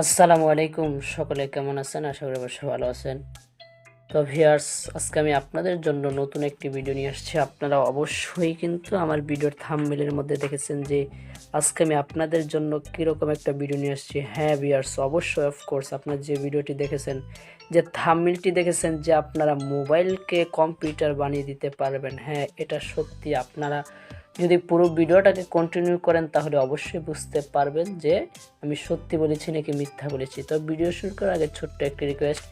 আসসালামু আলাইকুম, সকলে কেমন আছেন? আশা করি অবশ্যই ভালো আছেন। তো ভিউয়ার্স, আজকে আমি আপনাদের জন্য নতুন একটি ভিডিও নিয়ে আসছি। আপনারা অবশ্যই কিন্তু আমার ভিডিওর থাম্বনেইলের মধ্যে দেখেছেন যে আজকে আমি আপনাদের জন্য কীরকম একটা ভিডিও নিয়ে আসছি। হ্যাঁ ভিউয়ার্স, অবশ্যই অফকোর্স আপনারা যে ভিডিওটি দেখেছেন, যে থাম্বনেইলটি দেখেছেন, যে আপনারা মোবাইলকে কম্পিউটার বানিয়ে দিতে পারবেন। হ্যাঁ, এটা সত্যি। আপনারা যদি পুরো ভিডিওটাকে কন্টিনিউ করেন তাহলে অবশ্যই বুঝতে পারবেন যে আমি সত্যি বলেছি নাকি মিথ্যা বলেছি। তো ভিডিও শুরু করার আগে ছোট্ট একটি রিকোয়েস্ট,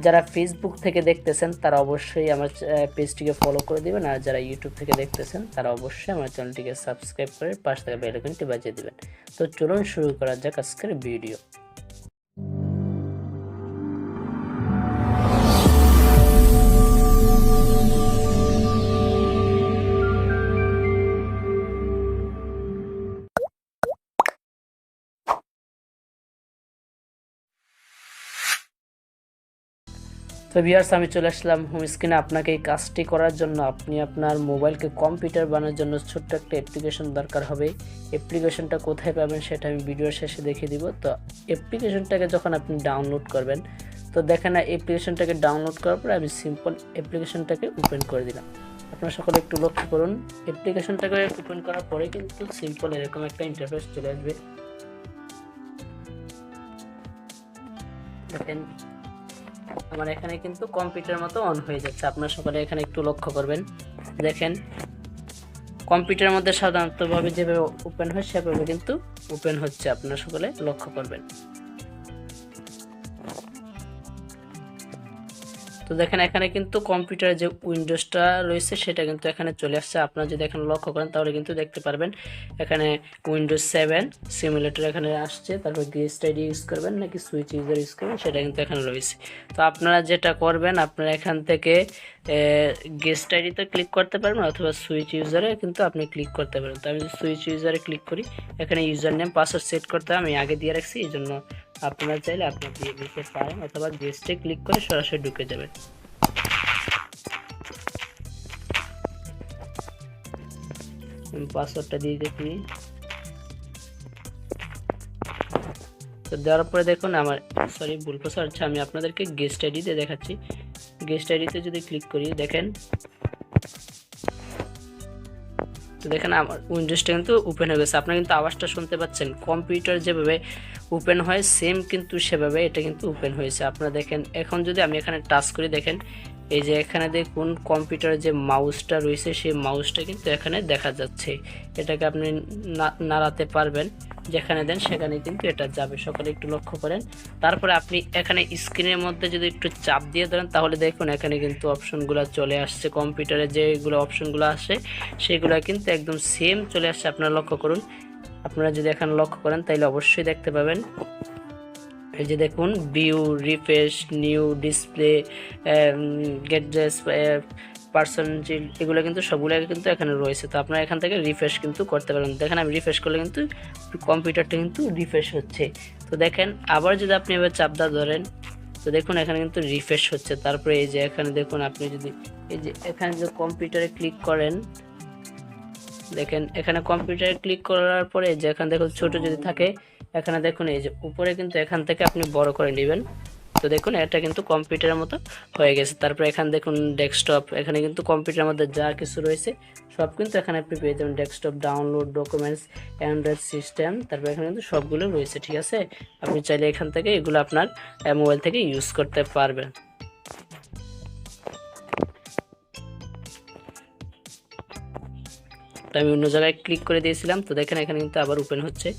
যারা ফেসবুক থেকে দেখতেছেন তারা অবশ্যই আমার পেজটিকে ফলো করে দিবেন, আর যারা ইউটিউব থেকে দেখতেছেন তারা অবশ্যই আমার চ্যানেলটিকে সাবস্ক্রাইব করে পাশে থাকা বেল আইকনটি বাজিয়ে দিবেন। তো চলুন শুরু করা যাক আজকের ভিডিও। তো ভিউয়ার্স, আমি চলে আসলাম হোম স্ক্রিনে। আপনাকে এই কাজটি করার জন্য আপনি আপনার মোবাইলকে কম্পিউটার বানানোর জন্য ছোট্ট একটা অ্যাপ্লিকেশন দরকার হবে। অ্যাপ্লিকেশনটা কোথায় পাবেন সেটা আমি ভিডিওর শেষে দেখিয়ে দিব। তো অ্যাপ্লিকেশনটাকে যখন আপনি ডাউনলোড করবেন, তো দেখেন না, অ্যাপ্লিকেশনটাকে ডাউনলোড করার পরে আমি সিম্পল অ্যাপ্লিকেশনটাকে ওপেন করে দিলাম। আপনারা সকলে একটু লক্ষ্য করুন, অ্যাপ্লিকেশনটাকে ওপেন করার পরে কিন্তু সিম্পল এরকম একটা ইন্টারফেস চলে আসবে। দেখেন আমার এখানে কিন্তু কম্পিউটার মতো অন হয়ে যাচ্ছে। আপনারা সকলে এখানে একটু লক্ষ্য করবেন। দেখেন কম্পিউটারের মধ্যে সাধারণতভাবে যেভাবে ওপেন হয় সেভাবে কিন্তু ওপেন হচ্ছে, আপনারা সকলে লক্ষ্য করবেন। তো দেখেন এখানে কিন্তু কম্পিউটারে যে উইন্ডোজটা রয়েছে সেটা কিন্তু এখানে চলে আসছে। আপনারা যদি এখানে লক্ষ্য করেন তাহলে কিন্তু দেখতে পারবেন এখানে উইন্ডোজ 7 সিমুলেটর এখানে আসছে। তারপর গেস্ট আইডি ইউজ করবেন নাকি সুইচ ইউজার ইউজ করবেন সেটা কিন্তু এখানে রয়েছে। তো আপনারা যেটা করবেন, আপনারা এখান থেকে গেস্ট আইডিতে ক্লিক করতে পারবেন অথবা সুইচ ইউজারে কিন্তু আপনি ক্লিক করতে পারেন। তো আমি যদি সুইচ ইউজারে ক্লিক করি, এখানে ইউজার নেম পাসওয়ার্ড সেট করতে আমি আগে দিয়ে রাখছি, এই জন্য আপনারা চাইলে আপনি দিয়ে দিতে পারেন অথবা গেস্টে ক্লিক করে সরাসরি ঢুকে যাবেন। পাসওয়ার্ডটা দিয়ে দেখি। তো দেওয়ার পরে দেখুন আমার ভুল পাসওয়ার্ড। আচ্ছা, আমি আপনাদেরকে গেস্ট আইডিতে দেখাচ্ছি। গেস্ট আইডিতে যদি ক্লিক করি, দেখেন তো দেখেন আমার উইন্ডোজটা কিন্তু ওপেন হয়ে গেছে। আপনারা কিন্তু আওয়াজটা শুনতে পাচ্ছেন, কম্পিউটার যেভাবে ওপেন হয় সেম কিন্তু সেভাবে এটা কিন্তু ওপেন হয়েছে। আপনারা দেখেন এখন যদি আমি এখানে টাচ করি, দেখেন এই যে এখানে দেখুন কম্পিউটারের যে মাউসটা রয়েছে সেই মাউসটা কিন্তু এখানে দেখা যাচ্ছে। এটাকে আপনি নাড়াতে পারবেন, যেখানে দেন সেখানে কিন্তু এটা যাবে। সকলে একটু লক্ষ্য করেন। তারপরে আপনি এখানে স্ক্রিনের মধ্যে যদি একটু চাপ দিয়ে ধরেন তাহলে দেখুন এখানে কিন্তু অপশনগুলো চলে আসছে। কম্পিউটারে যেগুলো অপশনগুলো আসে সেগুলো কিন্তু একদম সেম চলে আসছে। আপনারা লক্ষ্য করুন। আপনারা যদি এখানে লক্ষ্য করেন তাহলে অবশ্যই দেখতে পাবেন, এই যে দেখুন ভিউ, রিফ্রেশ, নিউ ডিসপ্লে, গেটড্রেস, পার্সোনাল, এগুলো কিন্তু সবগুলো কিন্তু এখানে রয়েছে। তো আপনারা এখান থেকে রিফ্রেশ কিন্তু করতে পারেন। দেখেন আমি রিফ্রেশ করলে কিন্তু কম্পিউটারটা কিন্তু রিফ্রেশ হচ্ছে। তো দেখেন আবার যদি আপনি এবার চাপদা ধরেন, তো দেখুন এখানে কিন্তু রিফ্রেশ হচ্ছে। তারপরে এই যে এখানে দেখুন আপনি যদি এই যে এখানে যে কম্পিউটারে ক্লিক করেন, দেখেন এখানে কম্পিউটারে ক্লিক করার পরে যে এখানে দেখুন ছোট যদি থাকে, এখানে দেখুন এই যে উপরে কিন্তু এখান থেকে আপনি বড় করে নেবেন। তো দেখুন এটা কিন্তু কম্পিউটারের মতো হয়ে গেছে। তারপরে এখানে দেখুন ডেস্কটপ, এখানে কিন্তু কম্পিউটারের মধ্যে যা কিছু রয়েছে সব কিন্তু এখানে আপনি পেয়ে যাবেন। Desktop, download, documents, Android system, তারপরে এখানে কিন্তু সবগুলো রয়েছে। ঠিক আছে, আপনি চাইলে এখান থেকে এগুলো আপনার মোবাইল থেকে ইউজ করতে পারবেন। তো আমি অন্য জায়গায় ক্লিক করে দিয়েছিলাম। তো দেখেন এখানে কিন্তু আবার ওপেন হচ্ছে।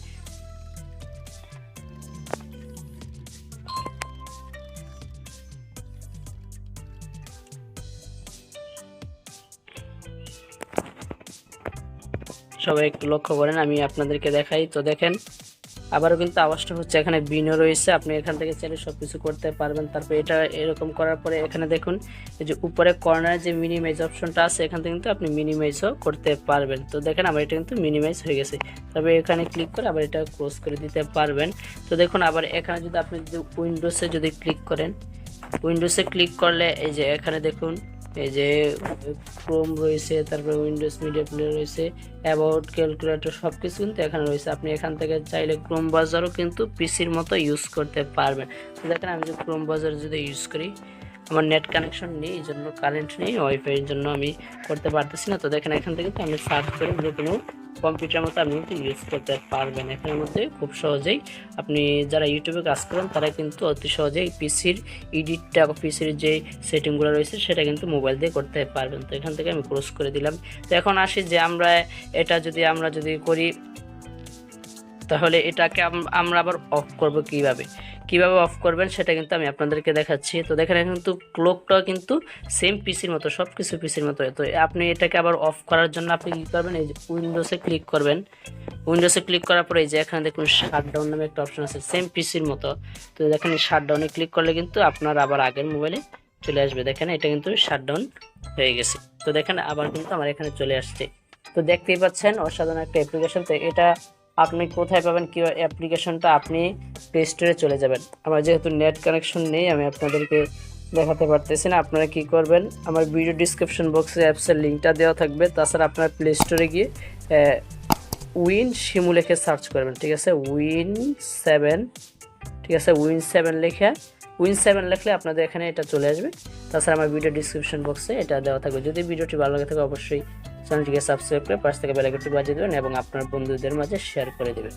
সবাই একটু লক্ষ্য করেন, আমি আপনাদেরকে দেখাই। তো দেখেন আবারও কিন্তু আওয়াজটা হচ্ছে, এখানে বিনও রয়েছে, আপনি এখান থেকে চাইলে সব কিছু করতে পারবেন। তারপরে এটা এরকম করার পরে এখানে দেখুন এই যে উপরে কর্নারে যে মিনিমাইজ অপশনটা আছে, এখান থেকে কিন্তু আপনি মিনিমাইজও করতে পারবেন। তো দেখেন আমার এটা কিন্তু মিনিমাইজ হয়ে গেছে। তবে এখানে ক্লিক করে আবার এটা ক্লোজ করে দিতে পারবেন। তো দেখুন আবার এখানে যদি আপনি যদি উইন্ডোজে যদি ক্লিক করেন, উইন্ডোজে ক্লিক করলে এই যে এখানে দেখুন এই যে ক্রোম রয়েছে, তারপরে উইন্ডোজ মিডিয়া প্লেয়ার রয়েছে, অ্যাবাউট, ক্যালকুলেটর সব কিছু কিন্তু এখানে রয়েছে। আপনি এখান থেকে চাইলে ক্রোম ব্রাউজারও কিন্তু পিসির মতো ইউজ করতে পারবেন। তো দেখেন আমি যদি ক্রোম ব্রাউজার যদি ইউজ করি, আমার নেট কানেকশন নেই, এই জন্য কারেন্ট নেই, ওয়াইফাইয়ের জন্য আমি করতে পারতেছি না। তো দেখেন এখান থেকে তো আমি সার্চ করে যে কোনো কম্পিউটার মতো আপনি কিন্তু ইউজ করতে পারবেন। এখানের মধ্যে খুব সহজেই আপনি যারা ইউটিউবে কাজ করেন তারা কিন্তু অতি সহজেই পিসির এডিটটা, পিসির যে সেটিংগুলো রয়েছে সেটা কিন্তু মোবাইল দিয়ে করতে পারবেন। তো এখান থেকে আমি ক্লোজ করে দিলাম। তো এখন আসি যে আমরা যদি করি তাহলে এটাকে আমরা আবার অফ করব কিভাবে অফ করবেন সেটা কিন্তু আমি আপনাদেরকে দেখাচ্ছি। তো দেখেন কিন্তু ক্লকটাও কিন্তু সেম পিসির মতো, সব কিছু পিসির মতো। তো আপনি এটাকে আবার অফ করার জন্য আপনি কী করবেন, এই যে উইন্ডোজে ক্লিক করবেন। উইন্ডোজে ক্লিক করার পরে এই যে এখানে দেখুন শাটডাউন নামে একটা অপশন আছে সেম পিসির মতো। তো দেখেন শাটডাউনে ক্লিক করলে কিন্তু আপনার আবার আগের মোবাইলে চলে আসবে। দেখেন এটা কিন্তু শাটডাউন হয়ে গেছে। তো দেখেন আবার কিন্তু আমার এখানে চলে আসছে। তো দেখতেই পাচ্ছেন অসাধারণ একটা অ্যাপ্লিকেশন। তো এটা আপনি কোথায় পাবেন, কি অ্যাপ্লিকেশনটা, আপনি প্লে স্টোরে চলে যাবেন। আমার যেহেতু নেট কানেকশন নেই আমি আপনাদেরকে দেখাতে পারতেছি না। আপনারা কি করবেন, আমার ভিডিও ডিসক্রিপশন বক্সে অ্যাপসের লিঙ্কটা দেওয়া থাকবে। তাছাড়া আপনার প্লে স্টোরে গিয়ে win7 লিখে সার্চ করবেন, ঠিক আছে, win7, ঠিক আছে, win7 লিখলে আপনাদের এখানে এটা চলে আসবে। তাছাড়া আমার ভিডিও ডিসক্রিপশন বক্সে এটা দেওয়া থাকবে। যদি ভিডিওটি ভালো লাগে থাকে অবশ্যই চ্যানেলটিকে সাবস্ক্রাইব করে পাশ থেকে বেল আইকনটি বাজিয়ে দেবেন এবং আপনার বন্ধুদের মাঝে শেয়ার করে দেবেন।